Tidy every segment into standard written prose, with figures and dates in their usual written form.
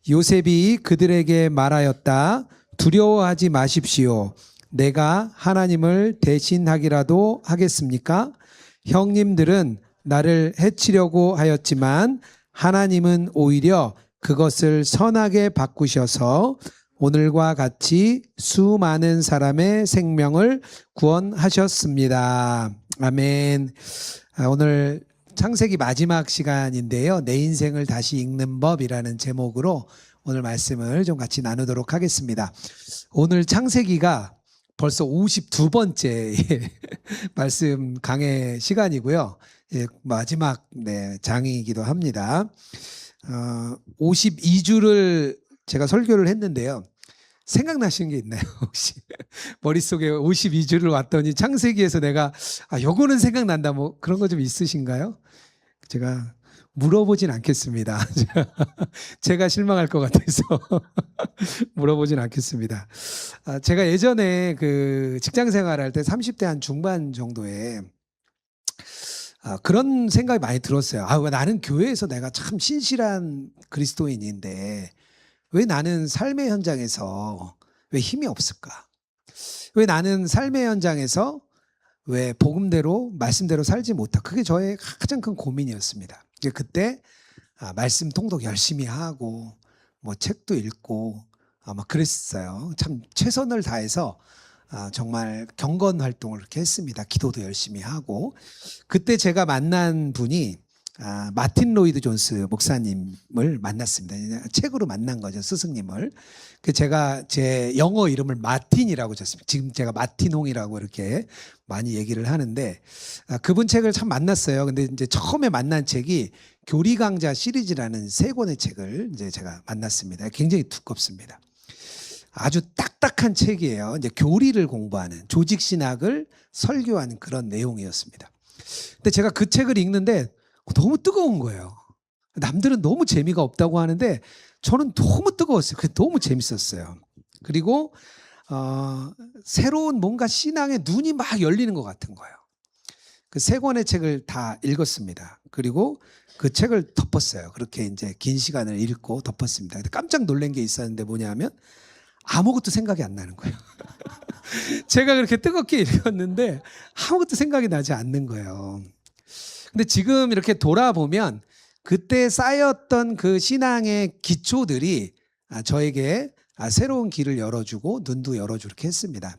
요셉이 그들에게 말하였다. 두려워하지 마십시오. 내가 하나님을 대신하기라도 하겠습니까? 형님들은 나를 해치려고 하였지만 하나님은 오히려 그것을 선하게 바꾸셔서 오늘과 같이 수많은 사람의 생명을 구원하셨습니다. 아멘. 오늘 창세기 마지막 시간인데요. 내 인생을 다시 읽는 법이라는 제목으로 오늘 말씀을 좀 같이 나누도록 하겠습니다. 오늘 창세기가 벌써 52번째 말씀 강해 시간이고요. 마지막 장이기도 합니다. 52주를 제가 설교를 했는데요. 생각나시는 게 있나요? 혹시 머릿속에 52주를 왔더니 창세기에서 내가 요거는 생각난다 뭐 그런 거 좀 있으신가요? 제가 물어보진 않겠습니다. 제가 실망할 것 같아서 물어보진 않겠습니다. 제가 예전에 그 직장 생활할 때 30대 한 중반 정도에 그런 생각이 많이 들었어요. 나는 교회에서 내가 참 신실한 그리스도인인데 왜 나는 삶의 현장에서 왜 힘이 없을까? 왜 나는 삶의 현장에서 왜 복음대로 말씀대로 살지 못할까? 그게 저의 가장 큰 고민이었습니다. 그때 말씀 통독 열심히 하고 뭐 책도 읽고 막 그랬어요. 참 최선을 다해서 정말 경건 활동을 이렇게 했습니다. 기도도 열심히 하고 그때 제가 만난 분이 마틴 로이드 존스 목사님을 만났습니다. 책으로 만난 거죠, 스승님을. 제가 제 영어 이름을 마틴이라고 줬습니다. 지금 제가 마틴홍이라고 이렇게 많이 얘기를 하는데 그분 책을 참 만났어요. 근데 이제 처음에 만난 책이 교리 강자 시리즈라는 3권의 책을 이제 제가 만났습니다. 굉장히 두껍습니다. 아주 딱딱한 책이에요. 이제 교리를 공부하는 조직 신학을 설교하는 그런 내용이었습니다. 근데 제가 그 책을 읽는데 너무 뜨거운 거예요. 남들은 너무 재미가 없다고 하는데 저는 너무 뜨거웠어요. 그게 너무 재밌었어요. 그리고 새로운 뭔가 신앙의 눈이 막 열리는 것 같은 거예요. 그 3권의 책을 다 읽었습니다. 그리고 그 책을 덮었어요. 그렇게 이제 긴 시간을 읽고 덮었습니다. 근데 깜짝 놀란 게 있었는데 뭐냐면 아무것도 생각이 안 나는 거예요. 제가 그렇게 뜨겁게 읽었는데 아무것도 생각이 나지 않는 거예요. 근데 지금 이렇게 돌아보면 그때 쌓였던 그 신앙의 기초들이 저에게 새로운 길을 열어주고 눈도 열어주고 이렇게 했습니다.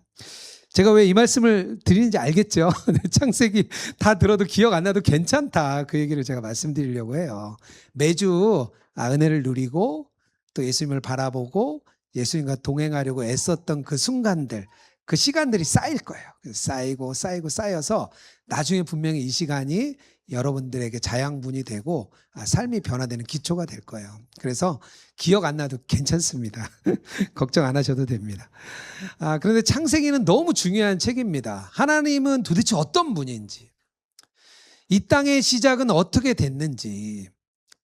제가 왜 이 말씀을 드리는지 알겠죠? 창세기 다 들어도 기억 안 나도 괜찮다. 그 얘기를 제가 말씀드리려고 해요. 매주 은혜를 누리고 또 예수님을 바라보고 예수님과 동행하려고 애썼던 그 순간들, 그 시간들이 쌓일 거예요. 쌓이고 쌓이고 쌓여서 나중에 분명히 이 시간이 여러분들에게 자양분이 되고 삶이 변화되는 기초가 될 거예요. 그래서 기억 안 나도 괜찮습니다. 걱정 안 하셔도 됩니다. 그런데 창세기는 너무 중요한 책입니다. 하나님은 도대체 어떤 분인지, 이 땅의 시작은 어떻게 됐는지,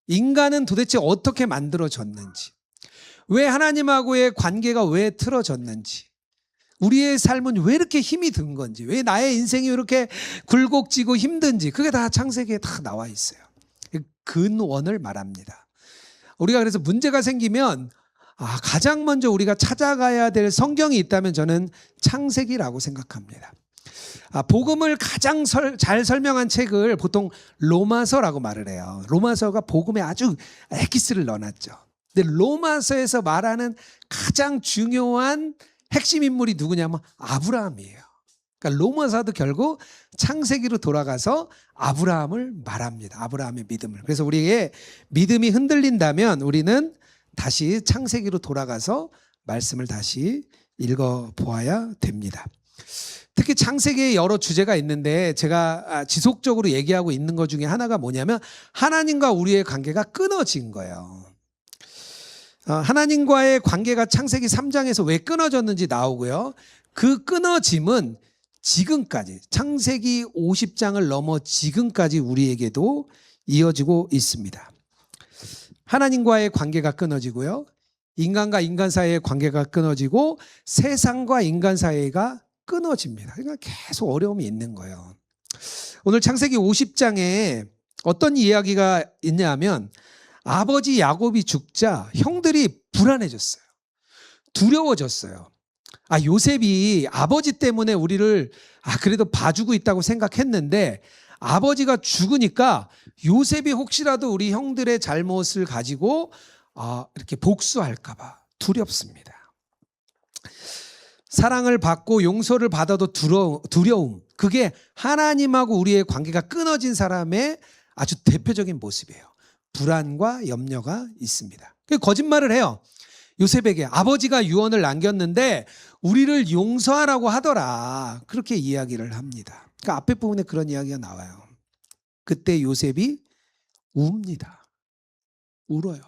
인간은 도대체 어떻게 만들어졌는지, 왜 하나님하고의 관계가 왜 틀어졌는지, 우리의 삶은 왜 이렇게 힘이 든 건지, 왜 나의 인생이 이렇게 굴곡지고 힘든지, 그게 다 창세기에 다 나와 있어요. 근원을 말합니다. 우리가 그래서 문제가 생기면 가장 먼저 우리가 찾아가야 될 성경이 있다면 저는 창세기라고 생각합니다. 복음을 가장 잘 설명한 책을 보통 로마서라고 말을 해요. 로마서가 복음에 아주 엑기스를 넣어놨죠. 근데 로마서에서 말하는 가장 중요한 핵심 인물이 누구냐면 아브라함이에요. 그러니까 로마서도 결국 창세기로 돌아가서 아브라함을 말합니다. 아브라함의 믿음을. 그래서 우리의 믿음이 흔들린다면 우리는 다시 창세기로 돌아가서 말씀을 다시 읽어보아야 됩니다. 특히 창세기에 여러 주제가 있는데 제가 지속적으로 얘기하고 있는 것 중에 하나가 뭐냐면 하나님과 우리의 관계가 끊어진 거예요. 하나님과의 관계가 창세기 3장에서 왜 끊어졌는지 나오고요. 그 끊어짐은 지금까지 창세기 50장을 넘어 지금까지 우리에게도 이어지고 있습니다. 하나님과의 관계가 끊어지고요. 인간과 인간 사이의 관계가 끊어지고 세상과 인간 사이가 끊어집니다. 그러니까 계속 어려움이 있는 거예요. 오늘 창세기 50장에 어떤 이야기가 있냐면 아버지 야곱이 죽자 형들이 불안해졌어요. 두려워졌어요. 요셉이 아버지 때문에 우리를 그래도 봐주고 있다고 생각했는데 아버지가 죽으니까 요셉이 혹시라도 우리 형들의 잘못을 가지고 이렇게 복수할까 봐 두렵습니다. 사랑을 받고 용서를 받아도 두려움, 그게 하나님하고 우리의 관계가 끊어진 사람의 아주 대표적인 모습이에요. 불안과 염려가 있습니다. 거짓말을 해요. 요셉에게 아버지가 유언을 남겼는데 우리를 용서하라고 하더라, 그렇게 이야기를 합니다. 그러니까 앞에 부분에 그런 이야기가 나와요. 그때 요셉이 웁니다. 울어요.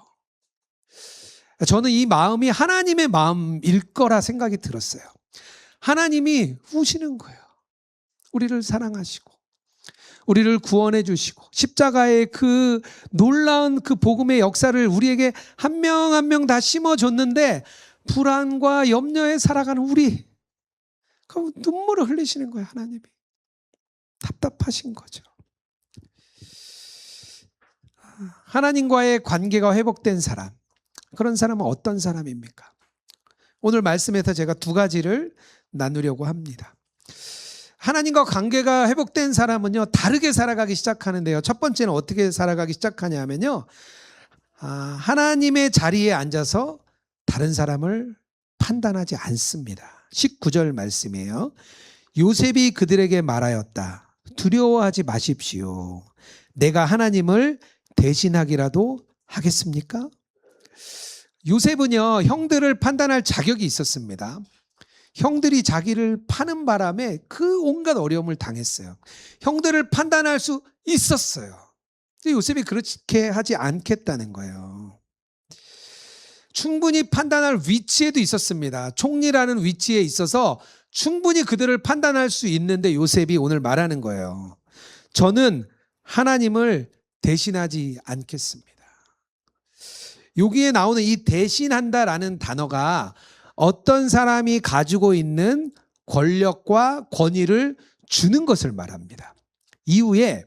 저는 이 마음이 하나님의 마음일 거라 생각이 들었어요. 하나님이 우시는 거예요. 우리를 사랑하시고 우리를 구원해 주시고 십자가의 그 놀라운 그 복음의 역사를 우리에게 한 명 한 명 다 심어줬는데 불안과 염려에 살아가는 우리, 그럼 눈물을 흘리시는 거예요. 하나님이 답답하신 거죠. 하나님과의 관계가 회복된 사람, 그런 사람은 어떤 사람입니까? 오늘 말씀에서 제가 두 가지를 나누려고 합니다. 하나님과 관계가 회복된 사람은요, 다르게 살아가기 시작하는데요. 첫 번째는 어떻게 살아가기 시작하냐면요, 하나님의 자리에 앉아서 다른 사람을 판단하지 않습니다. 19절 말씀이에요. 요셉이 그들에게 말하였다. 두려워하지 마십시오. 내가 하나님을 대신하기라도 하겠습니까? 요셉은요, 형들을 판단할 자격이 있었습니다. 형들이 자기를 파는 바람에 그 온갖 어려움을 당했어요. 형들을 판단할 수 있었어요. 요셉이 그렇게 하지 않겠다는 거예요. 충분히 판단할 위치에도 있었습니다. 총리라는 위치에 있어서 충분히 그들을 판단할 수 있는데 요셉이 오늘 말하는 거예요. 저는 하나님을 대신하지 않겠습니다. 여기에 나오는 이 대신한다라는 단어가 어떤 사람이 가지고 있는 권력과 권위를 주는 것을 말합니다. 이후에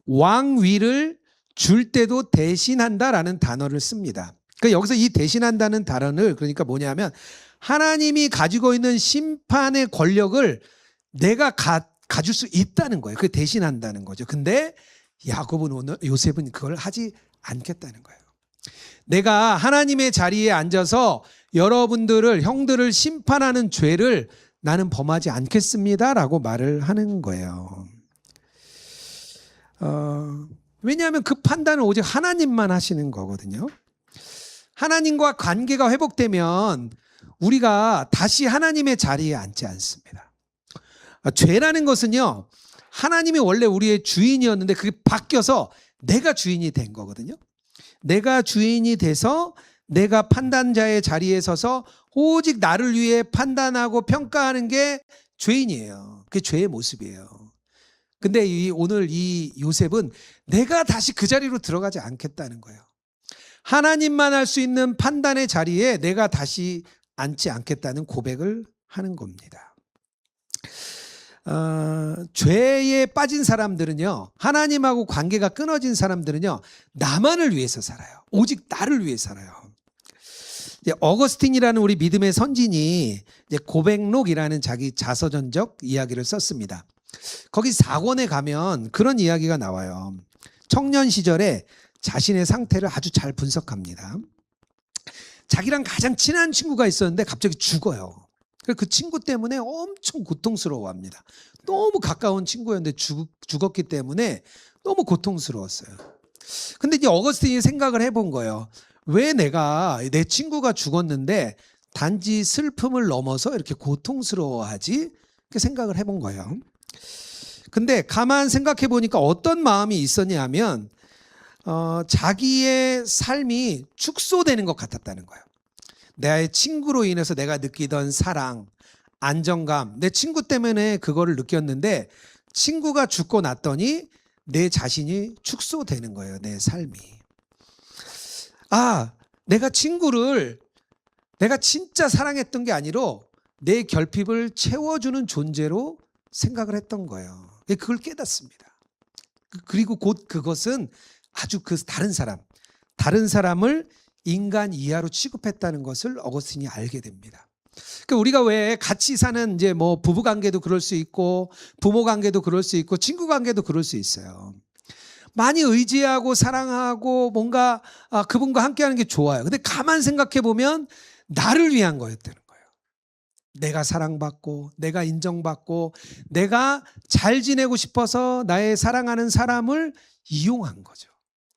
왕위를 줄 때도 대신한다라는 단어를 씁니다. 그러니까 여기서 이 대신한다는 단어를, 그러니까 뭐냐면 하나님이 가지고 있는 심판의 권력을 내가 가질 수 있다는 거예요. 그게 대신한다는 거죠. 근데 요셉은 그걸 하지 않겠다는 거예요. 내가 하나님의 자리에 앉아서 여러분들을, 형들을 심판하는 죄를 나는 범하지 않겠습니다라고 말을 하는 거예요. 왜냐하면 그 판단은 오직 하나님만 하시는 거거든요. 하나님과 관계가 회복되면 우리가 다시 하나님의 자리에 앉지 않습니다. 죄라는 것은요, 하나님이 원래 우리의 주인이었는데 그게 바뀌어서 내가 주인이 된 거거든요. 내가 주인이 돼서 내가 판단자의 자리에 서서 오직 나를 위해 판단하고 평가하는 게 죄인이에요. 그게 죄의 모습이에요. 근데 오늘 이 요셉은 내가 다시 그 자리로 들어가지 않겠다는 거예요. 하나님만 할 수 있는 판단의 자리에 내가 다시 앉지 않겠다는 고백을 하는 겁니다. 죄에 빠진 사람들은요, 하나님하고 관계가 끊어진 사람들은요, 나만을 위해서 살아요. 오직 나를 위해 살아요. 어거스틴이라는 우리 믿음의 선진이 고백록이라는 자기 자서전적 이야기를 썼습니다. 거기 4권에 가면 그런 이야기가 나와요. 청년 시절에 자신의 상태를 아주 잘 분석합니다. 자기랑 가장 친한 친구가 있었는데 갑자기 죽어요. 그 친구 때문에 엄청 고통스러워합니다. 너무 가까운 친구였는데 죽었기 때문에 너무 고통스러웠어요. 근데 이제 어거스틴이 생각을 해본 거예요. 왜 내가 내 친구가 죽었는데 단지 슬픔을 넘어서 이렇게 고통스러워하지? 이렇게 생각을 해본 거예요. 근데 가만 생각해 보니까 어떤 마음이 있었냐면 자기의 삶이 축소되는 것 같았다는 거예요. 내 친구로 인해서 내가 느끼던 사랑, 안정감, 내 친구 때문에 그거를 느꼈는데 친구가 죽고 났더니 내 자신이 축소되는 거예요. 내 삶이. 내가 친구를 내가 진짜 사랑했던 게 아니라 내 결핍을 채워주는 존재로 생각을 했던 거예요. 그걸 깨닫습니다. 그리고 곧 그것은 아주 그 다른 사람, 다른 사람을 인간 이하로 취급했다는 것을 어거스틴이 알게 됩니다. 그러니까 우리가 왜 같이 사는 이제 뭐 부부 관계도 그럴 수 있고 부모 관계도 그럴 수 있고 친구 관계도 그럴 수 있어요. 많이 의지하고 사랑하고 뭔가 그분과 함께하는 게 좋아요. 근데 가만 생각해 보면 나를 위한 거였다는 거예요. 내가 사랑받고 내가 인정받고 내가 잘 지내고 싶어서 나의 사랑하는 사람을 이용한 거죠.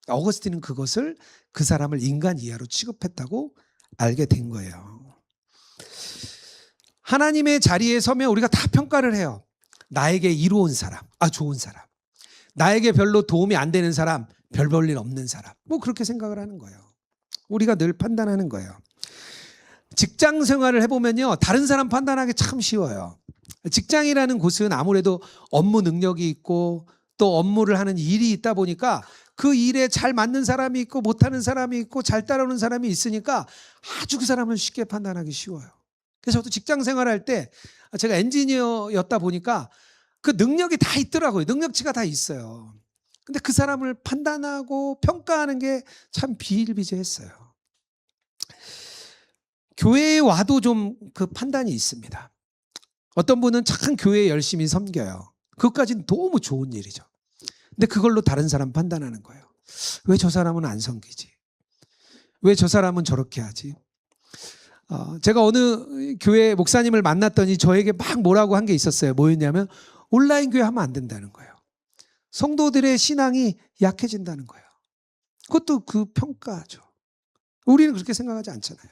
어거스틴은 그것을 그 사람을 인간 이하로 취급했다고 알게 된 거예요. 하나님의 자리에 서면 우리가 다 평가를 해요. 나에게 이로운 사람, 좋은 사람. 나에게 별로 도움이 안 되는 사람, 별 볼 일 없는 사람. 뭐 그렇게 생각을 하는 거예요. 우리가 늘 판단하는 거예요. 직장 생활을 해보면요, 다른 사람 판단하기 참 쉬워요. 직장이라는 곳은 아무래도 업무 능력이 있고 또 업무를 하는 일이 있다 보니까 그 일에 잘 맞는 사람이 있고 못하는 사람이 있고 잘 따라오는 사람이 있으니까 아주 그 사람을 쉽게 판단하기 쉬워요. 그래서 저도 직장 생활할 때 제가 엔지니어였다 보니까 그 능력이 다 있더라고요. 능력치가 다 있어요. 근데 그 사람을 판단하고 평가하는 게 참 비일비재했어요. 교회에 와도 좀 그 판단이 있습니다. 어떤 분은 참 교회에 열심히 섬겨요. 그것까지는 너무 좋은 일이죠. 근데 그걸로 다른 사람 판단하는 거예요. 왜 저 사람은 안 섬기지? 왜 저 사람은 저렇게 하지? 제가 어느 교회 목사님을 만났더니 저에게 막 뭐라고 한 게 있었어요. 뭐였냐면 온라인 교회 하면 안 된다는 거예요. 성도들의 신앙이 약해진다는 거예요. 그것도 그 평가죠. 우리는 그렇게 생각하지 않잖아요.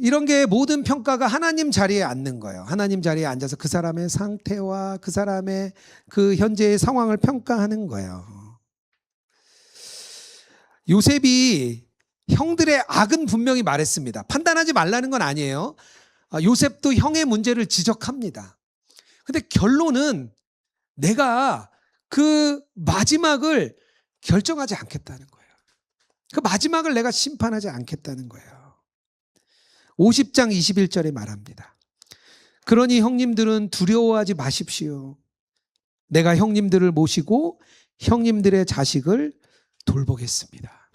이런 게 모든 평가가 하나님 자리에 앉는 거예요. 하나님 자리에 앉아서 그 사람의 상태와 그 사람의 그 현재의 상황을 평가하는 거예요. 요셉이 형들의 악은 분명히 말했습니다. 판단하지 말라는 건 아니에요. 요셉도 형의 문제를 지적합니다. 근데 결론은 내가 그 마지막을 결정하지 않겠다는 거예요. 그 마지막을 내가 심판하지 않겠다는 거예요. 50장 21절에 말합니다. 그러니 형님들은 두려워하지 마십시오. 내가 형님들을 모시고 형님들의 자식을 돌보겠습니다.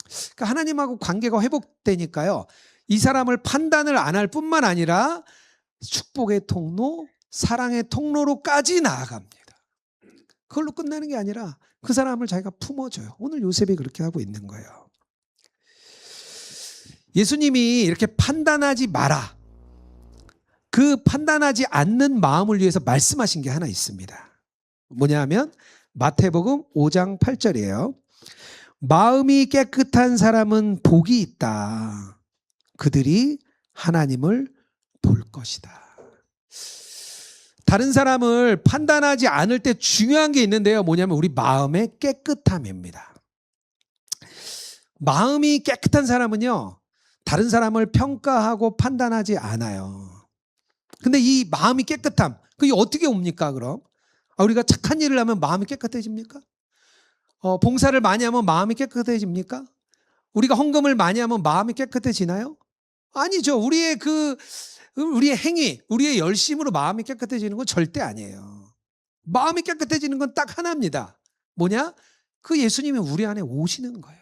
그러니까 하나님하고 관계가 회복되니까요. 이 사람을 판단을 안 할 뿐만 아니라 축복의 통로, 사랑의 통로로까지 나아갑니다. 그걸로 끝나는 게 아니라 그 사람을 자기가 품어줘요. 오늘 요셉이 그렇게 하고 있는 거예요. 예수님이 이렇게 판단하지 마라. 그 판단하지 않는 마음을 위해서 말씀하신 게 하나 있습니다. 뭐냐면 마태복음 5장 8절이에요. 마음이 깨끗한 사람은 복이 있다. 그들이 하나님을 볼 것이다. 다른 사람을 판단하지 않을 때 중요한 게 있는데요. 뭐냐면 우리 마음의 깨끗함입니다. 마음이 깨끗한 사람은요, 다른 사람을 평가하고 판단하지 않아요. 근데 이 마음이 깨끗함, 그게 어떻게 옵니까, 그럼? 우리가 착한 일을 하면 마음이 깨끗해집니까? 봉사를 많이 하면 마음이 깨끗해집니까? 우리가 헌금을 많이 하면 마음이 깨끗해지나요? 아니죠. 우리의 행위, 우리의 열심으로 마음이 깨끗해지는 건 절대 아니에요. 마음이 깨끗해지는 건 딱 하나입니다. 뭐냐? 그 예수님이 우리 안에 오시는 거예요.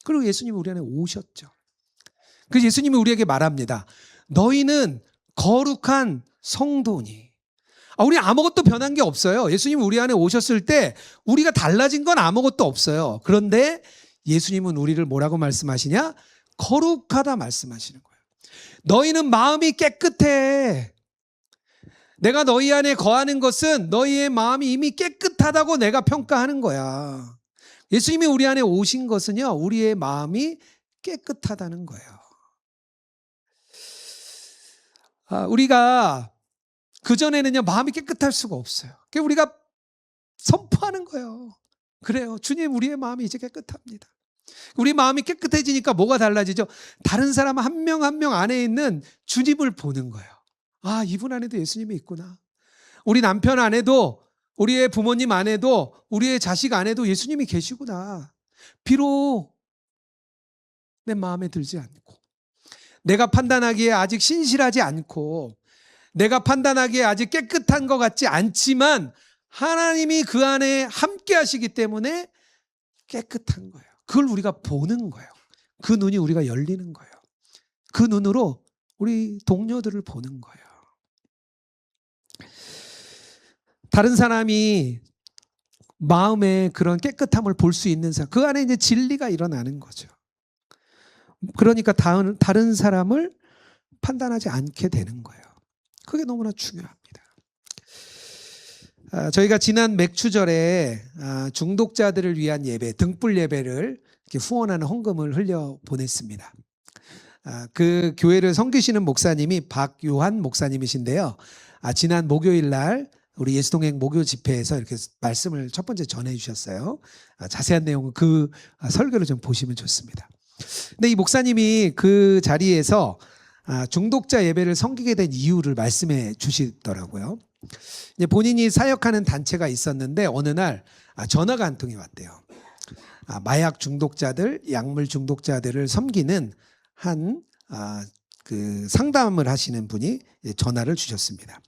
그리고 예수님이 우리 안에 오셨죠. 그래서 예수님이 우리에게 말합니다. 너희는 거룩한 성도니. 우리 아무것도 변한 게 없어요. 예수님이 우리 안에 오셨을 때 우리가 달라진 건 아무것도 없어요. 그런데 예수님은 우리를 뭐라고 말씀하시냐? 거룩하다 말씀하시는 거예요. 너희는 마음이 깨끗해. 내가 너희 안에 거하는 것은 너희의 마음이 이미 깨끗하다고 내가 평가하는 거야. 예수님이 우리 안에 오신 것은요, 우리의 마음이 깨끗하다는 거예요. 우리가 그전에는요, 마음이 깨끗할 수가 없어요. 그래서 우리가 선포하는 거예요. 그래요. 주님, 우리의 마음이 이제 깨끗합니다. 우리 마음이 깨끗해지니까 뭐가 달라지죠? 다른 사람 한 명 한 명 안에 있는 주님을 보는 거예요. 이분 안에도 예수님이 있구나. 우리 남편 안에도, 우리의 부모님 안에도, 우리의 자식 안에도 예수님이 계시구나. 비록 내 마음에 들지 않고, 내가 판단하기에 아직 신실하지 않고, 내가 판단하기에 아직 깨끗한 것 같지 않지만 하나님이 그 안에 함께 하시기 때문에 깨끗한 거예요. 그걸 우리가 보는 거예요. 그 눈이 우리가 열리는 거예요. 그 눈으로 우리 동료들을 보는 거예요. 다른 사람이 마음에 그런 깨끗함을 볼 수 있는 사람, 그 안에 이제 진리가 일어나는 거죠. 그러니까 다른 사람을 판단하지 않게 되는 거예요. 그게 너무나 중요합니다. 저희가 지난 맥추절에 중독자들을 위한 예배, 등불 예배를 이렇게 후원하는 헌금을 흘려 보냈습니다. 그 교회를 섬기시는 목사님이 박요한 목사님이신데요. 지난 목요일 날 우리 예수동행 목요 집회에서 이렇게 말씀을 첫 번째 전해 주셨어요. 자세한 내용은 그 설교를 좀 보시면 좋습니다. 근데 이 목사님이 그 자리에서 중독자 예배를 섬기게 된 이유를 말씀해 주시더라고요. 이제 본인이 사역하는 단체가 있었는데 어느 날 전화가 한 통이 왔대요. 마약 중독자들, 약물 중독자들을 섬기는 한 그 상담을 하시는 분이 전화를 주셨습니다.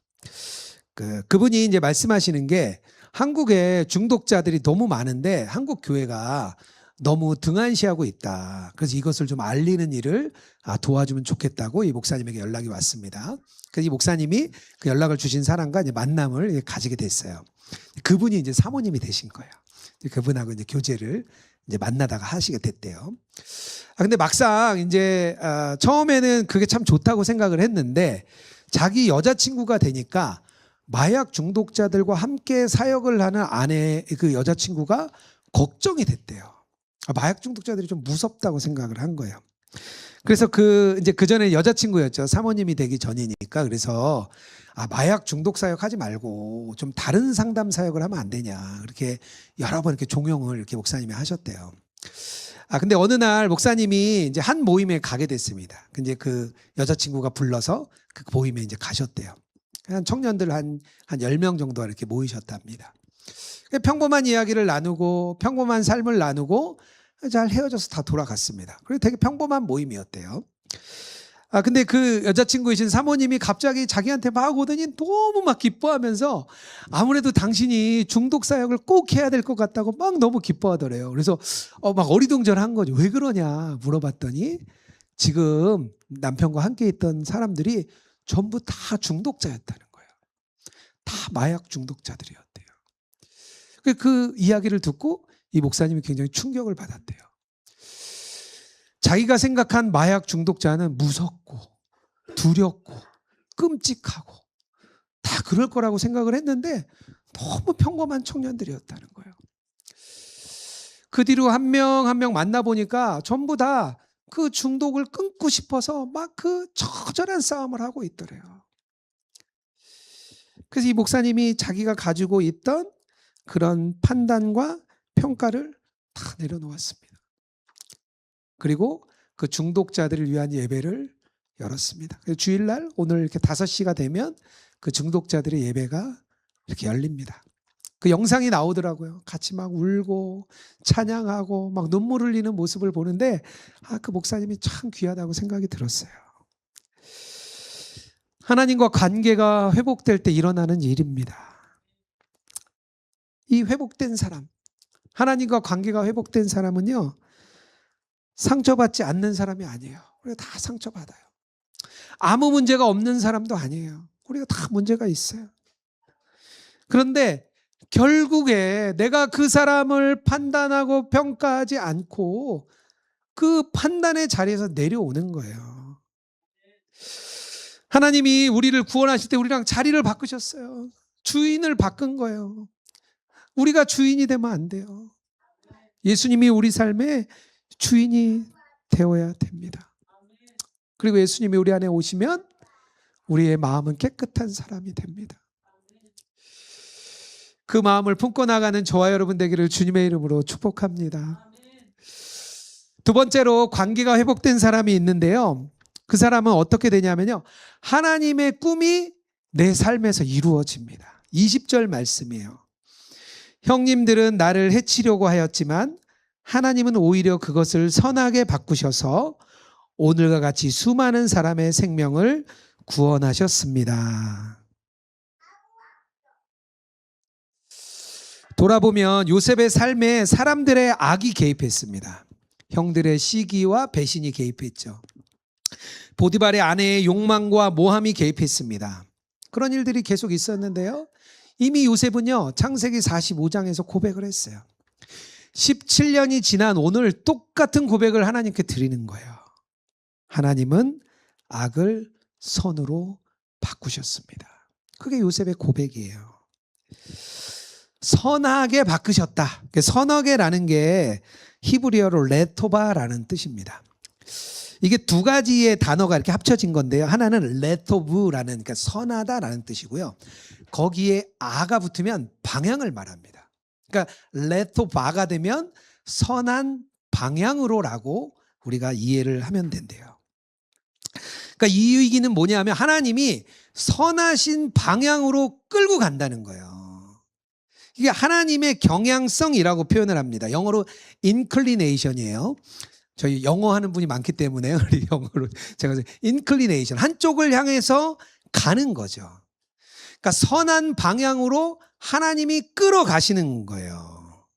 그분이 이제 말씀하시는 게 한국에 중독자들이 너무 많은데 한국 교회가 너무 등한시하고 있다. 그래서 이것을 좀 알리는 일을 도와주면 좋겠다고 이 목사님에게 연락이 왔습니다. 그래서 이 목사님이 그 연락을 주신 사람과 이제 만남을 가지게 됐어요. 그분이 이제 사모님이 되신 거예요. 그분하고 이제 교제를 이제 만나다가 하시게 됐대요. 근데 막상 이제 처음에는 그게 참 좋다고 생각을 했는데 자기 여자친구가 되니까 마약 중독자들과 함께 사역을 하는 아내 그 여자친구가 걱정이 됐대요. 마약 중독자들이 좀 무섭다고 생각을 한 거예요. 그래서 이제 그 전에 여자친구였죠. 사모님이 되기 전이니까. 그래서 마약 중독 사역 하지 말고 좀 다른 상담 사역을 하면 안 되냐. 그렇게 여러 번 이렇게 종용을 이렇게 목사님이 하셨대요. 근데 어느 날 목사님이 이제 한 모임에 가게 됐습니다. 근데 그 여자친구가 불러서 그 모임에 이제 가셨대요. 한 청년들 한 10명 정도가 이렇게 모이셨답니다. 평범한 이야기를 나누고 평범한 삶을 나누고 잘 헤어져서 다 돌아갔습니다. 그리고 되게 평범한 모임이었대요. 근데 그 여자친구이신 사모님이 갑자기 자기한테 막 오더니 너무 막 기뻐하면서 아무래도 당신이 중독 사역을 꼭 해야 될 것 같다고 막 너무 기뻐하더래요. 그래서 막 어리둥절한 거죠. 왜 그러냐 물어봤더니 지금 남편과 함께 있던 사람들이 전부 다 중독자였다는 거예요. 다 마약 중독자들이었대요. 그 이야기를 듣고 이 목사님이 굉장히 충격을 받았대요. 자기가 생각한 마약 중독자는 무섭고 두렵고 끔찍하고 다 그럴 거라고 생각을 했는데 너무 평범한 청년들이었다는 거예요. 그 뒤로 한 명 한 명 만나보니까 전부 다 그 중독을 끊고 싶어서 막 그 처절한 싸움을 하고 있더래요. 그래서 이 목사님이 자기가 가지고 있던 그런 판단과 평가를 다 내려놓았습니다. 그리고 그 중독자들을 위한 예배를 열었습니다. 주일날 오늘 이렇게 5시가 되면 그 중독자들의 예배가 이렇게 열립니다. 그 영상이 나오더라고요. 같이 막 울고 찬양하고 막 눈물 흘리는 모습을 보는데 그 목사님이 참 귀하다고 생각이 들었어요. 하나님과 관계가 회복될 때 일어나는 일입니다. 이 회복된 사람, 하나님과 관계가 회복된 사람은요, 상처받지 않는 사람이 아니에요. 우리가 다 상처받아요. 아무 문제가 없는 사람도 아니에요. 우리가 다 문제가 있어요. 그런데 결국에 내가 그 사람을 판단하고 평가하지 않고 그 판단의 자리에서 내려오는 거예요. 하나님이 우리를 구원하실 때 우리랑 자리를 바꾸셨어요. 주인을 바꾼 거예요. 우리가 주인이 되면 안 돼요. 예수님이 우리 삶의 주인이 되어야 됩니다. 그리고 예수님이 우리 안에 오시면 우리의 마음은 깨끗한 사람이 됩니다. 그 마음을 품고 나가는 저와 여러분 되기를 주님의 이름으로 축복합니다. 두 번째로 관계가 회복된 사람이 있는데요. 그 사람은 어떻게 되냐면요. 하나님의 꿈이 내 삶에서 이루어집니다. 20절 말씀이에요. 형님들은 나를 해치려고 하였지만 하나님은 오히려 그것을 선하게 바꾸셔서 오늘과 같이 수많은 사람의 생명을 구원하셨습니다. 돌아보면 요셉의 삶에 사람들의 악이 개입했습니다. 형들의 시기와 배신이 개입했죠. 보디발의 아내의 욕망과 모함이 개입했습니다. 그런 일들이 계속 있었는데요. 이미 요셉은요, 창세기 45장에서 고백을 했어요. 17년이 지난 오늘 똑같은 고백을 하나님께 드리는 거예요. 하나님은 악을 선으로 바꾸셨습니다. 그게 요셉의 고백이에요. 선하게 바꾸셨다. 선하게라는 게 히브리어로 레토바라는 뜻입니다. 이게 두 가지의 단어가 이렇게 합쳐진 건데요. 하나는 레토브라는, 그러니까 선하다라는 뜻이고요. 거기에 아가 붙으면 방향을 말합니다. 그러니까 레토바가 되면 선한 방향으로라고 우리가 이해를 하면 된대요. 그러니까 이 얘기는 뭐냐면 하나님이 선하신 방향으로 끌고 간다는 거예요. 이게 하나님의 경향성이라고 표현을 합니다. 영어로 inclination이에요. 저희 영어 하는 분이 많기 때문에 우리 영어로 제가 inclination, 한쪽을 향해서 가는 거죠. 그러니까 선한 방향으로 하나님이 끌어가시는 거예요.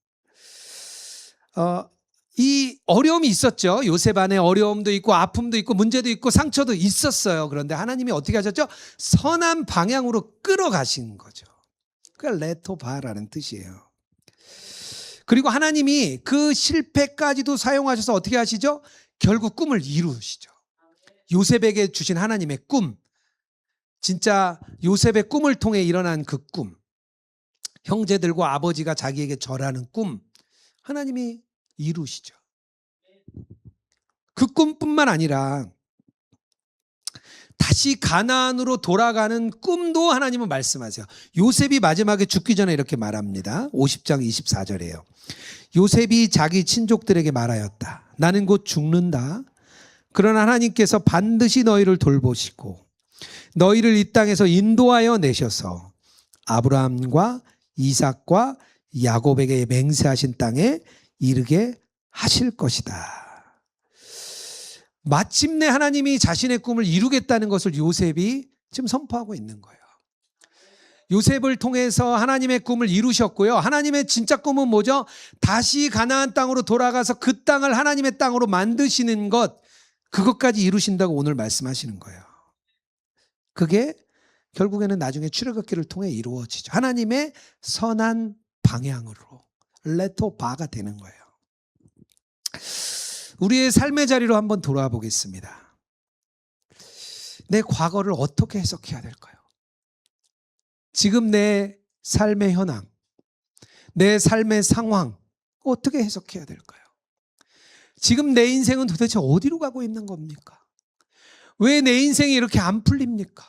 이 어려움이 있었죠. 요셉 안에 어려움도 있고 아픔도 있고 문제도 있고 상처도 있었어요. 그런데 하나님이 어떻게 하셨죠? 선한 방향으로 끌어가신 거죠. 그게 레토바라는 뜻이에요. 그리고 하나님이 그 실패까지도 사용하셔서 어떻게 하시죠? 결국 꿈을 이루시죠. 요셉에게 주신 하나님의 꿈, 진짜 요셉의 꿈을 통해 일어난 그 꿈, 형제들과 아버지가 자기에게 절하는 꿈, 하나님이 이루시죠. 그 꿈뿐만 아니라 다시 가나안으로 돌아가는 꿈도 하나님은 말씀하세요. 요셉이 마지막에 죽기 전에 이렇게 말합니다. 50장 24절이에요. 요셉이 자기 친족들에게 말하였다. 나는 곧 죽는다. 그러나 하나님께서 반드시 너희를 돌보시고 너희를 이 땅에서 인도하여 내셔서 아브라함과 이삭과 야곱에게 맹세하신 땅에 이르게 하실 것이다. 마침내 하나님이 자신의 꿈을 이루겠다는 것을 요셉이 지금 선포하고 있는 거예요. 요셉을 통해서 하나님의 꿈을 이루셨고요. 하나님의 진짜 꿈은 뭐죠? 다시 가나안 땅으로 돌아가서 그 땅을 하나님의 땅으로 만드시는 것, 그것까지 이루신다고 오늘 말씀하시는 거예요. 그게 결국에는 나중에 출애굽기를 통해 이루어지죠. 하나님의 선한 방향으로 레토바가 되는 거예요. 우리의 삶의 자리로 한번 돌아와 보겠습니다. 내 과거를 어떻게 해석해야 될까요? 지금 내 삶의 현황, 내 삶의 상황 어떻게 해석해야 될까요? 지금 내 인생은 도대체 어디로 가고 있는 겁니까? 왜 내 인생이 이렇게 안 풀립니까?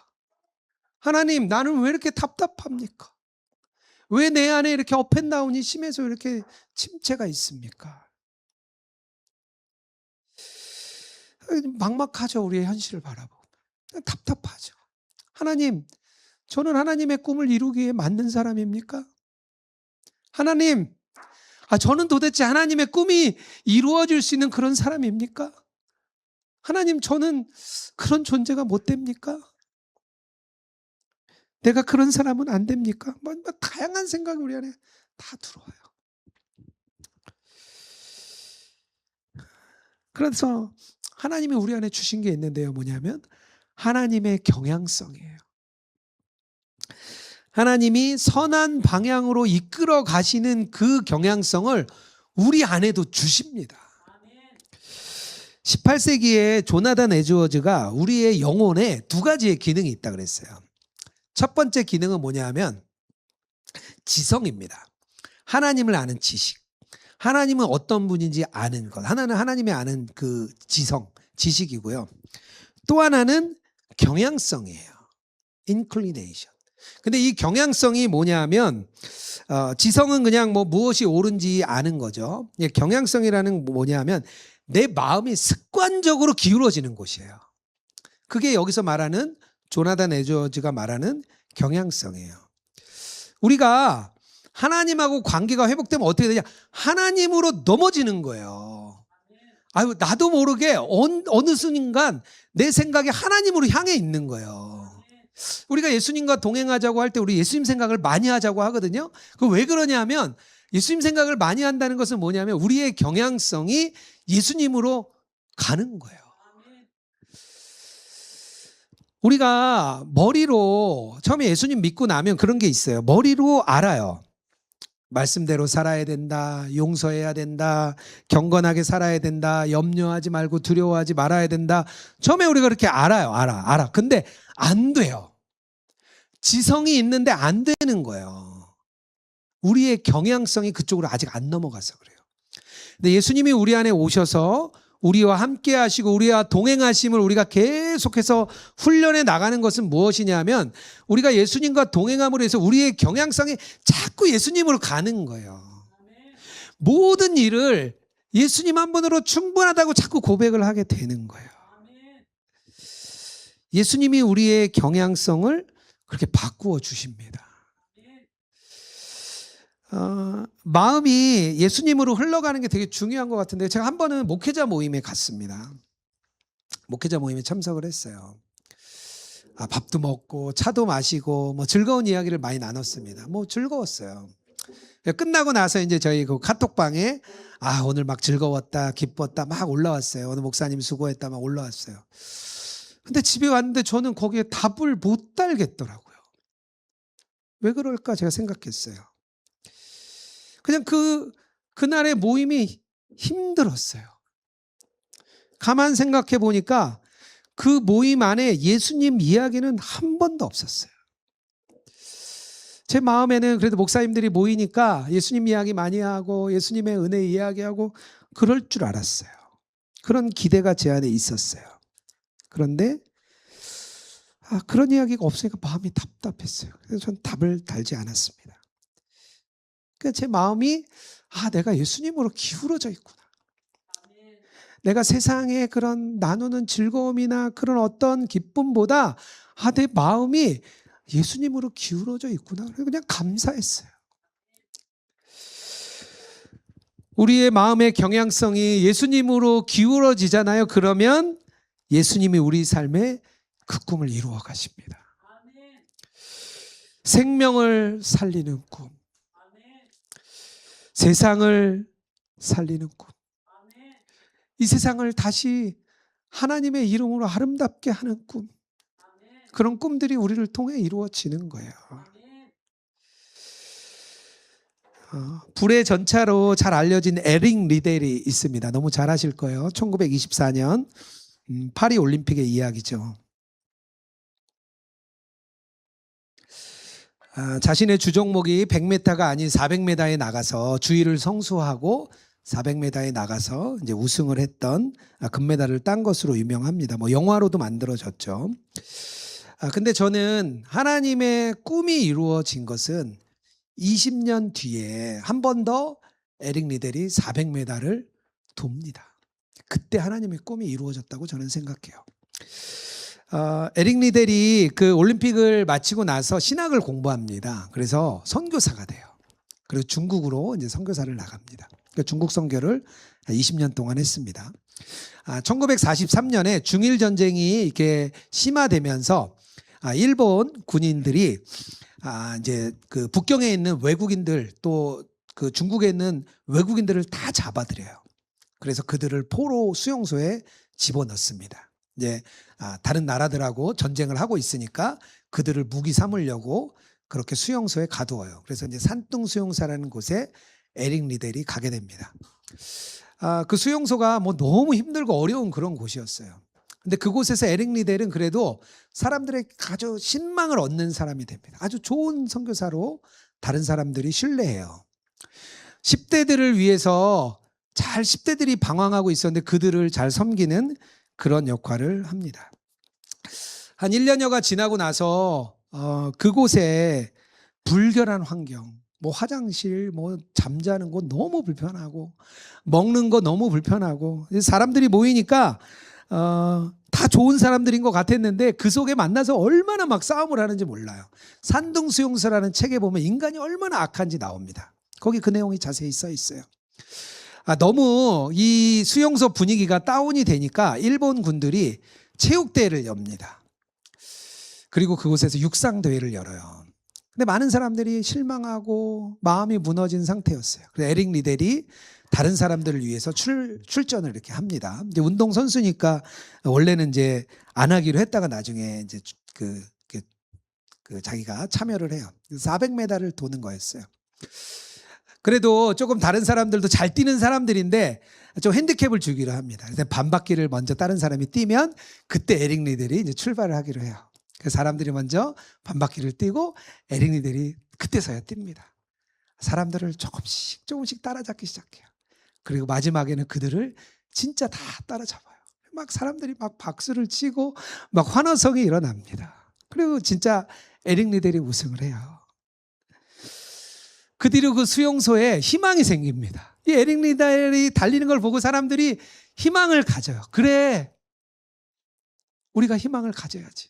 하나님, 나는 왜 이렇게 답답합니까? 왜 내 안에 이렇게 업앤다운이 심해서 이렇게 침체가 있습니까? 막막하죠. 우리의 현실을 바라보고 답답하죠. 하나님, 저는 하나님의 꿈을 이루기에 맞는 사람입니까? 하나님, 저는 도대체 하나님의 꿈이 이루어질 수 있는 그런 사람입니까? 하나님, 저는 그런 존재가 못 됩니까? 내가 그런 사람은 안 됩니까? 다양한 생각이 우리 안에 다 들어와요. 그래서 하나님이 우리 안에 주신 게 있는데요. 뭐냐면 하나님의 경향성이에요. 하나님이 선한 방향으로 이끌어 가시는 그 경향성을 우리 안에도 주십니다. 18세기에 조나단 에드워즈가 우리의 영혼에 두 가지의 기능이 있다고 그랬어요. 첫 번째 기능은 뭐냐면 지성입니다. 하나님을 아는 지식. 하나님은 어떤 분인지 아는 것. 하나는 하나님이 아는 그 지식이고요. 또 하나는 경향성이에요. inclination. 근데 이 경향성이 뭐냐면 지성은 그냥 무엇이 옳은지 아는 거죠. 경향성이라는 뭐냐면 내 마음이 습관적으로 기울어지는 곳이에요. 그게 여기서 말하는 조나단 에드워즈가 말하는 경향성이에요. 우리가 하나님하고 관계가 회복되면 어떻게 되냐? 하나님으로 넘어지는 거예요. 나도 모르게 어느 순간 내 생각이 하나님으로 향해 있는 거예요. 우리가 예수님과 동행하자고 할 때 우리 예수님 생각을 많이 하자고 하거든요. 그 왜 그러냐면 예수님 생각을 많이 한다는 것은 뭐냐면 우리의 경향성이 예수님으로 가는 거예요. 우리가 머리로 처음에 예수님 믿고 나면 그런 게 있어요. 머리로 알아요. 말씀대로 살아야 된다. 용서해야 된다. 경건하게 살아야 된다. 염려하지 말고 두려워하지 말아야 된다. 처음에 우리가 그렇게 알아요. 알아. 근데 안 돼요. 지성이 있는데 안 되는 거예요. 우리의 경향성이 그쪽으로 아직 안 넘어가서 그래요. 근데 예수님이 우리 안에 오셔서 우리와 함께 하시고 우리와 동행하심을 우리가 계속해서 훈련해 나가는 것은 무엇이냐면 우리가 예수님과 동행함으로 해서 우리의 경향성이 자꾸 예수님으로 가는 거예요. 모든 일을 예수님 한 분으로 충분하다고 자꾸 고백을 하게 되는 거예요. 예수님이 우리의 경향성을 그렇게 바꾸어 주십니다. 마음이 예수님으로 흘러가는 게 되게 중요한 것 같은데 제가 한 번은 목회자 모임에 갔습니다. 목회자 모임에 참석을 했어요. 밥도 먹고 차도 마시고 뭐 즐거운 이야기를 많이 나눴습니다. 뭐 즐거웠어요. 끝나고 나서 이제 저희 그 카톡방에 오늘 막 즐거웠다, 기뻤다 막 올라왔어요. 오늘 목사님 수고했다 막 올라왔어요. 근데 집에 왔는데 저는 거기에 답을 못 달겠더라고요. 왜 그럴까 제가 생각했어요. 그냥 그날의 모임이 힘들었어요. 가만 생각해 보니까 그 모임 안에 예수님 이야기는 한 번도 없었어요. 제 마음에는 그래도 목사님들이 모이니까 예수님 이야기 많이 하고 예수님의 은혜 이야기하고 그럴 줄 알았어요. 그런 기대가 제 안에 있었어요. 그런데 그런 이야기가 없으니까 마음이 답답했어요. 그래서 전 답을 달지 않았습니다. 그러니까 제 마음이 내가 예수님으로 기울어져 있구나. 내가 세상의 그런 나누는 즐거움이나 그런 어떤 기쁨보다 내 마음이 예수님으로 기울어져 있구나. 그냥 감사했어요. 우리의 마음의 경향성이 예수님으로 기울어지잖아요. 그러면 예수님이 우리 삶에 그 꿈을 이루어 가십니다. 생명을 살리는 꿈. 세상을 살리는 꿈. 이 세상을 다시 하나님의 이름으로 아름답게 하는 꿈. 그런 꿈들이 우리를 통해 이루어지는 거예요. 불의 전차로 잘 알려진 에릭 리델이 있습니다. 너무 잘 아실 거예요. 1924년 파리 올림픽의 이야기죠. 자신의 주종목이 100m가 아닌 400m에 나가서 주의를 성수하고 400m에 나가서 이제 우승을 했던 금메달을 딴 것으로 유명합니다. 뭐 영화로도 만들어졌죠. 근데 저는 하나님의 꿈이 이루어진 것은 20년 뒤에 한 번 더 에릭 리델이 400m를 돕니다. 그때 하나님의 꿈이 이루어졌다고 저는 생각해요. 에릭 리델이 그 올림픽을 마치고 나서 신학을 공부합니다. 그래서 선교사가 돼요. 그리고 중국으로 이제 선교사를 나갑니다. 그러니까 중국 선교를 20년 동안 했습니다. 1943년에 중일 전쟁이 이렇게 심화되면서 일본 군인들이 이제 그 북경에 있는 외국인들 또 그 중국에 있는 외국인들을 다 잡아들여요. 그래서 그들을 포로 수용소에 집어넣습니다. 이제 다른 나라들하고 전쟁을 하고 있으니까 그들을 무기 삼으려고 그렇게 수용소에 가두어요. 그래서 이제 산둥 수용소라는 곳에 에릭 리델이 가게 됩니다. 그 수용소가 뭐 너무 힘들고 어려운 그런 곳이었어요. 근데 그곳에서 에릭 리델은 그래도 사람들의 아주 신망을 얻는 사람이 됩니다. 아주 좋은 선교사로 다른 사람들이 신뢰해요. 10대들을 위해서 10대들이 방황하고 있었는데 그들을 잘 섬기는 그런 역할을 합니다. 한 1년여가 지나고 나서 그곳에 불결한 환경, 뭐 화장실, 뭐 잠자는 곳 너무 불편하고 먹는 거 너무 불편하고 사람들이 모이니까 다 좋은 사람들인 것 같았는데 그 속에 만나서 얼마나 막 싸움을 하는지 몰라요. 산둥수용소라는 책에 보면 인간이 얼마나 악한지 나옵니다. 거기 그 내용이 자세히 써 있어요. 너무 이 수용소 분위기가 다운이 되니까 일본 군들이 체육대회를 엽니다. 그리고 그곳에서 육상대회를 열어요. 근데 많은 사람들이 실망하고 마음이 무너진 상태였어요. 그래서 에릭 리델이 다른 사람들을 위해서 출전을 이렇게 합니다. 이제 운동선수니까 원래는 이제 안 하기로 했다가 나중에 이제 그 자기가 참여를 해요. 400m를 도는 거였어요. 그래도 조금 다른 사람들도 잘 뛰는 사람들인데 좀 핸디캡을 주기로 합니다. 그래서 반바퀴를 먼저 다른 사람이 뛰면 그때 에릭 리델이 이제 출발을 하기로 해요. 그 사람들이 먼저 반바퀴를 뛰고 에릭 리델이 그때서야 뜁니다. 사람들을 조금씩 따라잡기 시작해요. 그리고 마지막에는 그들을 진짜 다 따라잡아요. 막 사람들이 막 박수를 치고 막 환호성이 일어납니다. 그리고 진짜 에릭 리델이 우승을 해요. 그 뒤로 그 수용소에 희망이 생깁니다. 이 에릭 리델이 달리는 걸 보고 사람들이 희망을 가져요. 그래, 우리가 희망을 가져야지.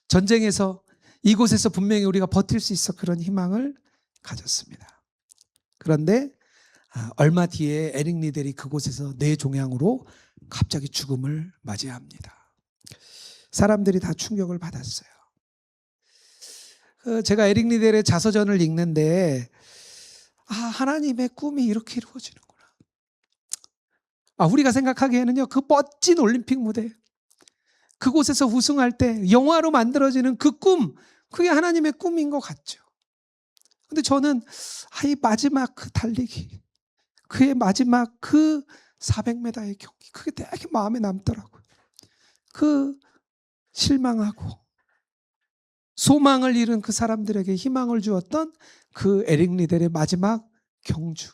전쟁에서 이곳에서 분명히 우리가 버틸 수 있어. 그런 희망을 가졌습니다. 그런데 얼마 뒤에 에릭 리델이 그곳에서 뇌종양으로 갑자기 죽음을 맞이합니다. 사람들이 다 충격을 받았어요. 제가 에릭 리델의 자서전을 읽는데 하나님의 꿈이 이렇게 이루어지는구나. 우리가 생각하기에는요, 그 멋진 올림픽 무대, 그곳에서 우승할 때 영화로 만들어지는 그 꿈, 그게 하나님의 꿈인 것 같죠. 근데 저는 이 마지막 그 달리기, 그의 마지막 그 400m의 경기, 그게 되게 마음에 남더라고요. 그 실망하고 소망을 잃은 그 사람들에게 희망을 주었던 그 에릭 리델의 마지막 경주,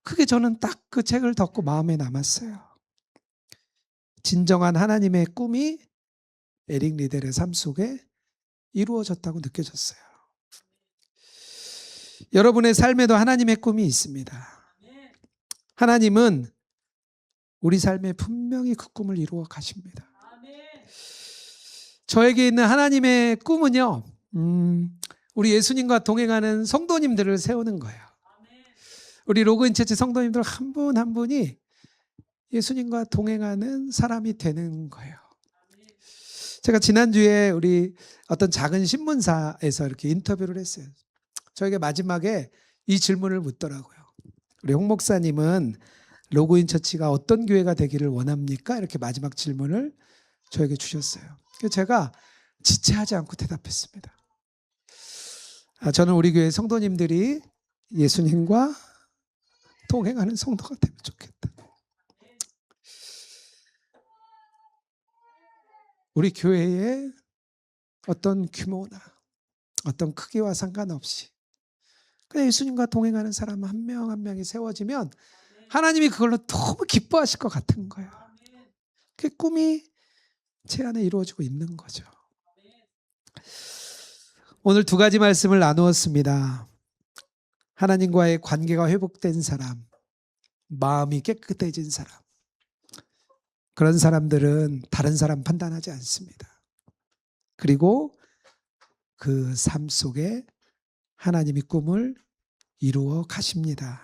그게 저는 딱 그 책을 덮고 마음에 남았어요. 진정한 하나님의 꿈이 에릭 리델의 삶 속에 이루어졌다고 느껴졌어요. 여러분의 삶에도 하나님의 꿈이 있습니다. 하나님은 우리 삶에 분명히 그 꿈을 이루어 가십니다. 저에게 있는 하나님의 꿈은요, 우리 예수님과 동행하는 성도님들을 세우는 거예요. 우리 로그인 처치 성도님들 한 분 한 분이 예수님과 동행하는 사람이 되는 거예요. 제가 지난주에 우리 어떤 작은 신문사에서 이렇게 인터뷰를 했어요. 저에게 마지막에 이 질문을 묻더라고요. 우리 홍 목사님은 로그인 처치가 어떤 교회가 되기를 원합니까? 이렇게 마지막 질문을 저에게 주셨어요. 그래서 제가 지체하지 않고 대답했습니다. 저는 우리 교회 성도님들이 예수님과 동행하는 성도가 되면 좋겠다. 우리 교회의 어떤 규모나 어떤 크기와 상관없이 그냥 예수님과 동행하는 사람 한 명 한 명이 세워지면 하나님이 그걸로 너무 기뻐하실 것 같은 거예요. 그 꿈이 제 안에 이루어지고 있는 거죠. 오늘 두 가지 말씀을 나누었습니다. 하나님과의 관계가 회복된 사람, 마음이 깨끗해진 사람, 그런 사람들은 다른 사람 판단하지 않습니다. 그리고 그 삶 속에 하나님이 꿈을 이루어 가십니다.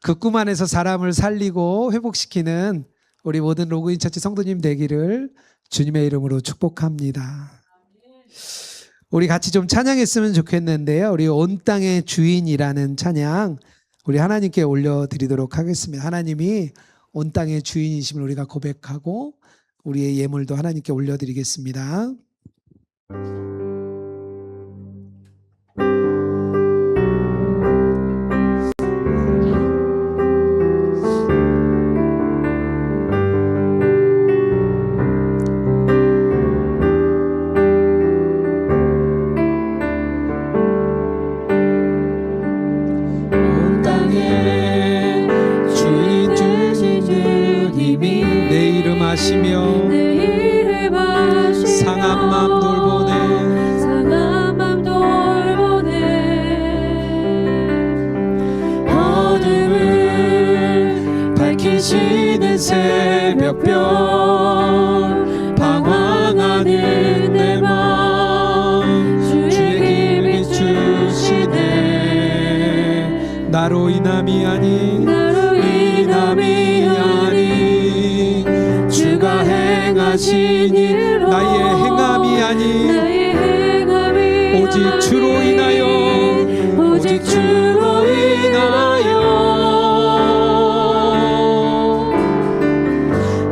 그 꿈 안에서 사람을 살리고 회복시키는 우리 모든 로그인 처치 성도님 되기를 주님의 이름으로 축복합니다. 우리 같이 좀 찬양했으면 좋겠는데요. 우리 온 땅의 주인이라는 찬양 우리 하나님께 올려드리도록 하겠습니다. 하나님이 온 땅의 주인이심을 우리가 고백하고 우리의 예물도 하나님께 올려드리겠습니다. 상한 맘 돌보네 어둠을 밝히시는 새벽별 방황하는 내 맘 주의 길 비추시네 나로 인함이 아닌 주가 행하신 일 나의 행하니 나의 행함이 오직 주로 인하여 오직 주로 인하여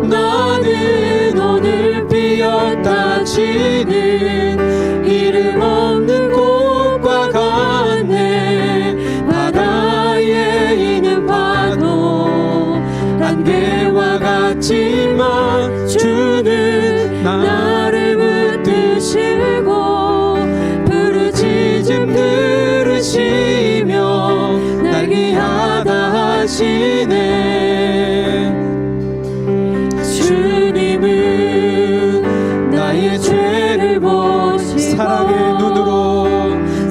나는 오늘 피었다 지는 이름 없는 꽃과 같네. 바다에 있는 파도 안개와 같지만 주는 나를 붙드시고 부르짖음 들으시며 날 귀하다 하시네. 주님은 나의 죄를 보시고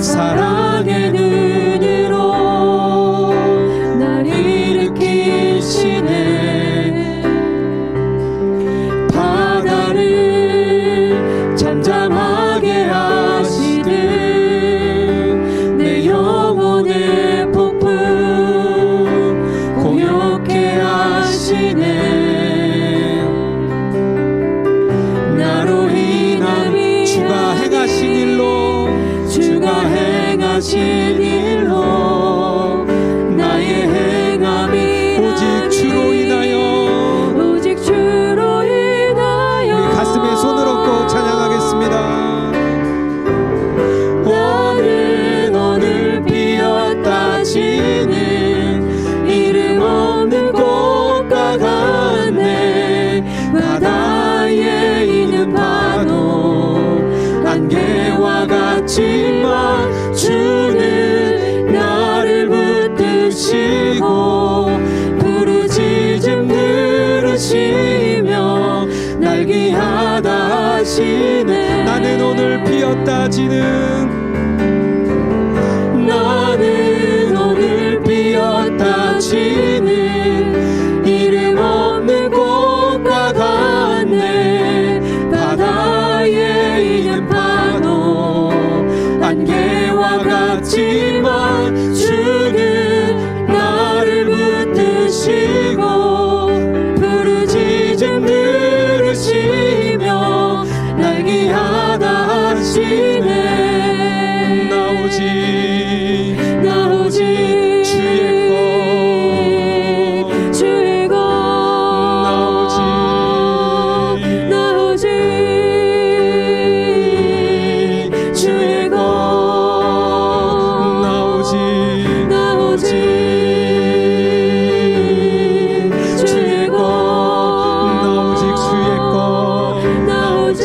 사랑의 눈으로 날 일으키시네. 바다를 잠잠하게 하시듯 내 영혼의 폭풍 고요케 하시네. 나로 인함이 주가 행하신 일로 나의 행함이 오직 주로 인하여 오직 주로 인하여 우리 가슴에 손을 얹고 찬양하겠습니다. 나는 오늘 피었다 지는 이름 없는 꽃과 같네. 바다에 있는 파도 안개와 같지만 주는 나를 붙드시고 부르짖음 들으시며 날 귀하다 하시네. 나는 오늘 피었다 지는 나는 오늘 피었다 지는 이름 없는 꽃과 같네. 바다에 있는 파도 안개와 같지만 주는 나를 붙드시고 부르짖음 들으시며 날 귀하다 하시네. 나 오직 주의 것 나 오직 주의 것 나 오직 주의 것 나 오직 주의 것 나 오직 주의 것 나 오직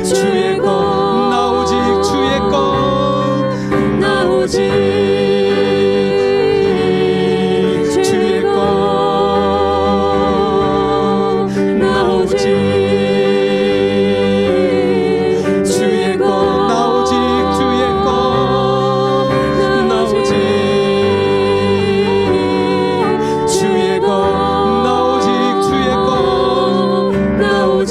주의 것 나 오직 주의 것 나 오직 주의 것 나 오직 주의 것 나 오직 주의 것 나 오직 주의 것 나 오직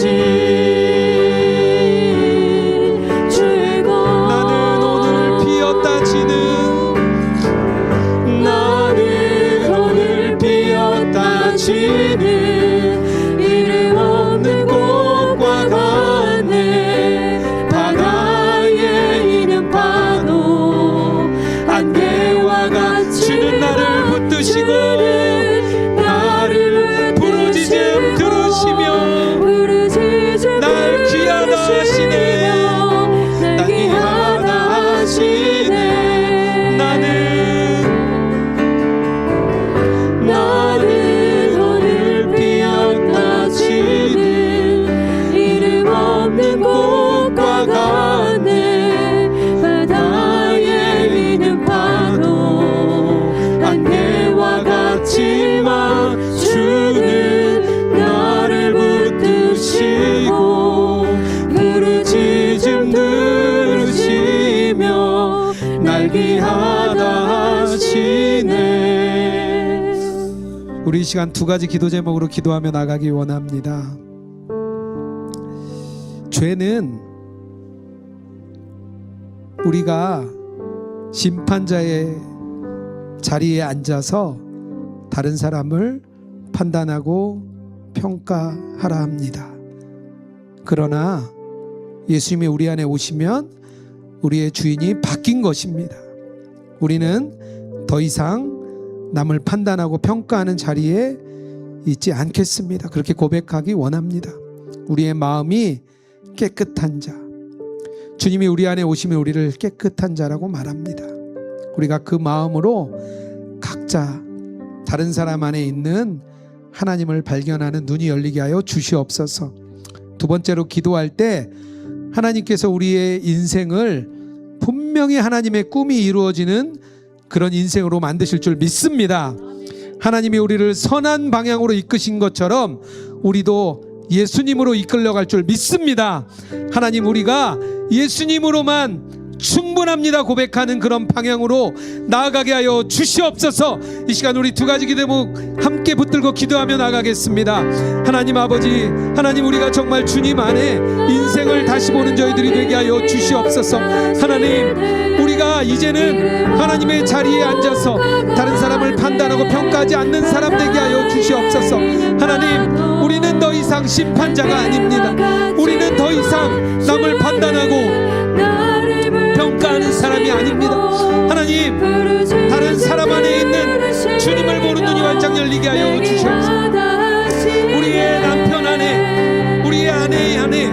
주의 것 나는 오늘 피었다 지는 나는 오늘 피었다 지는 이름 없는 꽃과 같네. 바다에 있는 파도 안개와 같이 주는 나를 붙드시고 나를 부르짖음 들으시며 날 귀하다 하시네. 날 귀하다 하시네. 나는 오늘 피었다 지는 이름 없는 꽃과 같네. 바다에 있는 파도 안개와 같지만 주는 나를 붙드시고 부르짖음 들으시며 날 귀하다 하시네. 우리 이 시간 두 가지 기도 제목으로 기도하며 나가기 원합니다. 죄는 우리가 심판자의 자리에 앉아서 다른 사람을 판단하고 평가하라 합니다. 그러나 예수님이 우리 안에 오시면 우리의 주인이 바뀐 것입니다. 우리는 더 이상 남을 판단하고 평가하는 자리에 있지 않겠습니다. 그렇게 고백하기 원합니다. 우리의 마음이 깨끗한 자, 주님이 우리 안에 오시면 우리를 깨끗한 자라고 말합니다. 우리가 그 마음으로 각자 다른 사람 안에 있는 하나님을 발견하는 눈이 열리게 하여 주시옵소서. 두 번째로 기도할 때 하나님께서 우리의 인생을 분명히 하나님의 꿈이 이루어지는 그런 인생으로 만드실 줄 믿습니다. 하나님이 우리를 선한 방향으로 이끄신 것처럼 우리도 예수님으로 이끌려갈 줄 믿습니다. 하나님, 우리가 예수님으로만 충분합니다 고백하는 그런 방향으로 나아가게 하여 주시옵소서. 이 시간 우리 두 가지 기도목 함께 붙들고 기도하며 나가겠습니다. 하나님 아버지, 하나님, 우리가 정말 주님 안에 인생을 다시 보는 저희들이 되게 하여 주시옵소서. 하나님, 우리가 이제는 하나님의 자리에 앉아서 다른 사람을 판단하고 평가하지 않는 사람 되게 하여 주시옵소서. 하나님, 우리는 더 이상 심판자가 아닙니다. 우리는 더 이상 남을 판단하고 평가하는 사람이 아닙니다. 하나님, 다른 사람 안에 있는 주님을 보는 눈이 활짝 열리게 하여 주시옵소서. 우리의 남편 안에, 우리의 아내 안에,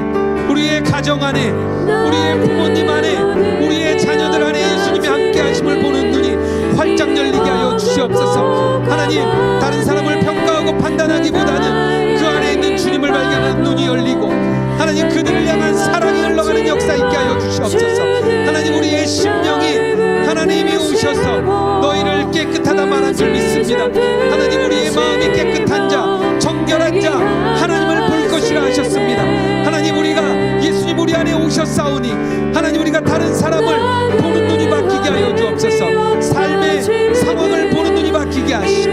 우리의 가정 안에, 우리의 부모님 안에, 우리의 자녀들 안에 예수님이 함께 하심을 보는 눈이 활짝 열리게 하여 주시옵소서. 하나님, 다른 사람을 평가하고 판단하기보다는 그 안에 있는 주님을 발견하는 눈이 열리고 하나님, 그들을 향한 사랑이 흘러가는 역사 있게 하여 주시옵소서. 하나님, 우리의 심령이 하나님이 오셔서 너희를 깨끗하다 말한 줄 믿습니다. 하나님, 우리의 마음이 깨끗한 자, 정결한 자, 하나님을 볼 것이라 하셨습니다. 하나님, 우리가 예수님 우리 안에 오셨사오니 하나님, 우리가 다른 사람을 보는 눈이 바뀌게 하여 주옵소서. 삶의 상황을 보는 눈이 바뀌게 하시고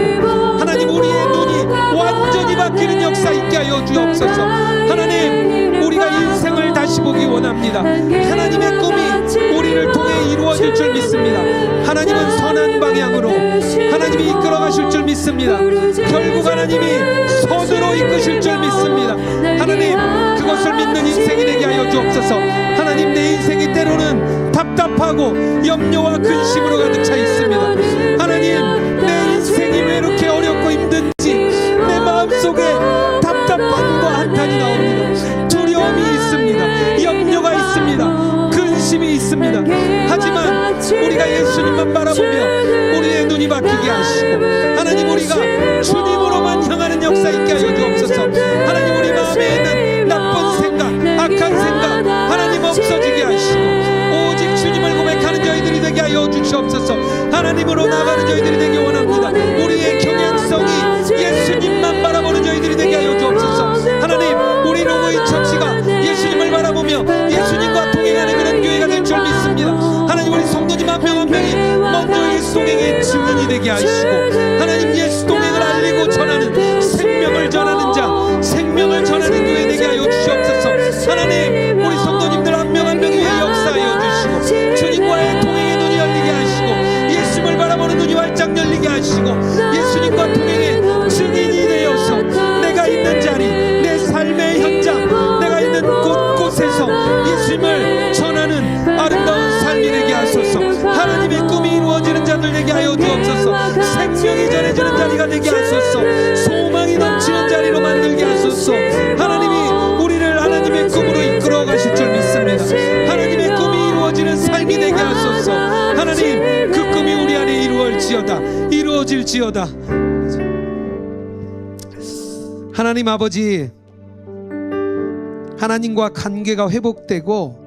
하나님, 우리의 눈이 완전히 바뀌는 역사 있게 하여 주옵소서. 하나님, 우리가 인생을 다시 보기 원합니다. 하나님의 꿈이 우리를 통해 이루어질 줄 믿습니다. 하나님은 선한 방향으로 하나님이 이끌어 가실 줄 믿습니다. 결국 하나님이 선으로 이끄실 줄 믿습니다. 하나님, 그것을 믿는 인생이 되게 하여 주옵소서. 하나님, 내 인생이 때로는 답답하고 염려와 근심으로 가득 차 있습니다. 하나님, 내 인생이 왜 이렇게 어렵고 힘든지 내 마음속에 답답함과 한탄이 나옵니다. 두려움이 있습니다. 염려가 있습니다. 근심이 있습니다. 하지만 우리가 예수님만 바라보며 우리의 눈이 바뀌게 하시고 하나님, 우리가 주님으로만 향하는 역사 있게 하여 주옵소서. 하나님, 우리 마음에 있는 나쁜 생각, 악한 생각 하나님 없어지게 하시고 오직 주님을 고백하는 저희들이 되게 하여 주시옵소서. 하나님으로 나가는 저희들이 되기 원합니다. 우리의 경향성이 예수님만 바라보는 저희들이 되게 하여 주옵소서. 하나님, 우리 로고인 처치가 예수님을 바라보며 예수님과 동행하는 그런 교회가 될 줄 믿습니다. 하나님, 우리 성도님 한 명 한 명이 먼저 예수 동행의 증인이 되게 하시고 하나님, 예수 동행을 알리고 전하는 생명을 전하는 자, 생명을 전하는 교회 되게 하여 주시옵소서. 하나님, 우리 성도님들 한 명 한 명 위에 역사하여 주시고 주님과의 동행의 눈이 열리게 하시고 예수님을 바라보는 눈이 활짝 열리게 하시고 예수님과 동행의 증인이 되어서 내가 있는 자리, 내 삶의 현장, 내가 있는 곳곳에서 예수님을 전하는 아름다운 삶이 되게 하소서. 하나님의 꿈이 이루어지는 자들 되게 하여 주옵소서. 생명이 전해지는 자리가 되게 하소서. 소망이 넘치는 자리로 만들게 하소서. 하나님이 우리를 하나님의 꿈으로 이끌어 가실 줄 믿습니다. 하나님의 꿈이 이루어지는 삶이 되게 하소서. 하나님, 그 꿈이 우리 안에 이루어질지어다. 하나님 아버지, 하나님과 관계가 회복되고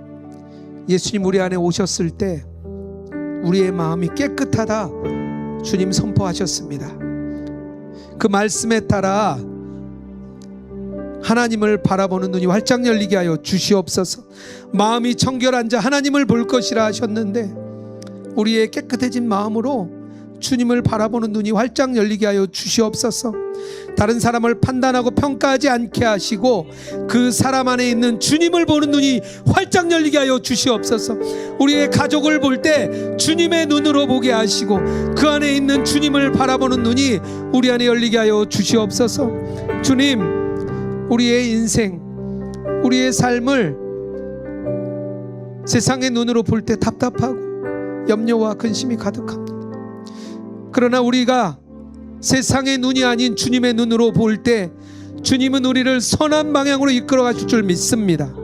예수님 우리 안에 오셨을 때 우리의 마음이 깨끗하다 주님 선포하셨습니다. 그 말씀에 따라 하나님을 바라보는 눈이 활짝 열리게 하여 주시옵소서. 마음이 청결한 자 하나님을 볼 것이라 하셨는데 우리의 깨끗해진 마음으로 주님을 바라보는 눈이 활짝 열리게 하여 주시옵소서. 다른 사람을 판단하고 평가하지 않게 하시고 그 사람 안에 있는 주님을 보는 눈이 활짝 열리게 하여 주시옵소서. 우리의 가족을 볼 때 주님의 눈으로 보게 하시고 그 안에 있는 주님을 바라보는 눈이 우리 안에 열리게 하여 주시옵소서. 주님, 우리의 인생, 우리의 삶을 세상의 눈으로 볼 때 답답하고 염려와 근심이 가득합니다. 그러나 우리가 세상의 눈이 아닌 주님의 눈으로 볼 때 주님은 우리를 선한 방향으로 이끌어가 줄 줄 믿습니다.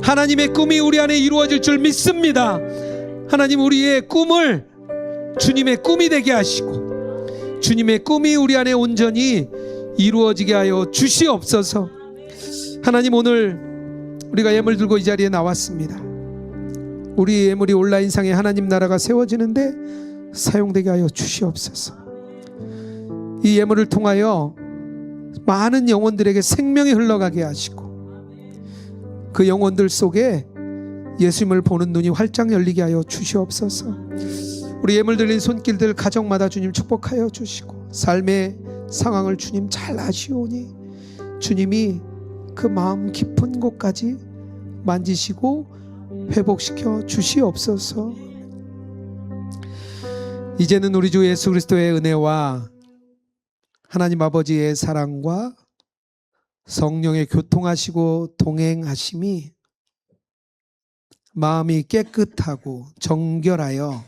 하나님의 꿈이 우리 안에 이루어질 줄 믿습니다. 하나님, 우리의 꿈을 주님의 꿈이 되게 하시고 주님의 꿈이 우리 안에 온전히 이루어지게 하여 주시옵소서. 하나님, 오늘 우리가 예물 들고 이 자리에 나왔습니다. 우리 예물이 온라인상에 하나님 나라가 세워지는데 사용되게 하여 주시옵소서. 이 예물을 통하여 많은 영혼들에게 생명이 흘러가게 하시고 그 영혼들 속에 예수님을 보는 눈이 활짝 열리게 하여 주시옵소서. 우리 예물 들린 손길들 가정마다 주님 축복하여 주시고 삶의 상황을 주님 잘 아시오니 주님이 그 마음 깊은 곳까지 만지시고 회복시켜 주시옵소서. 이제는 우리 주 예수 그리스도의 은혜와 하나님 아버지의 사랑과 성령의 교통하시고 동행하심이 마음이 깨끗하고 정결하여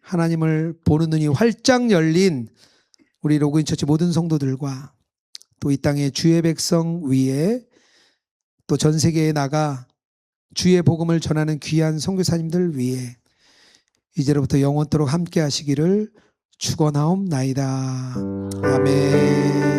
하나님을 보는 눈이 활짝 열린 우리 로그인처치 모든 성도들과 또 이 땅의 주의 백성 위에 또 전 세계에 나가 주의 복음을 전하는 귀한 선교사님들 위에 이제로부터 영원토록 함께 하시기를 축원하옵나이다. 아멘.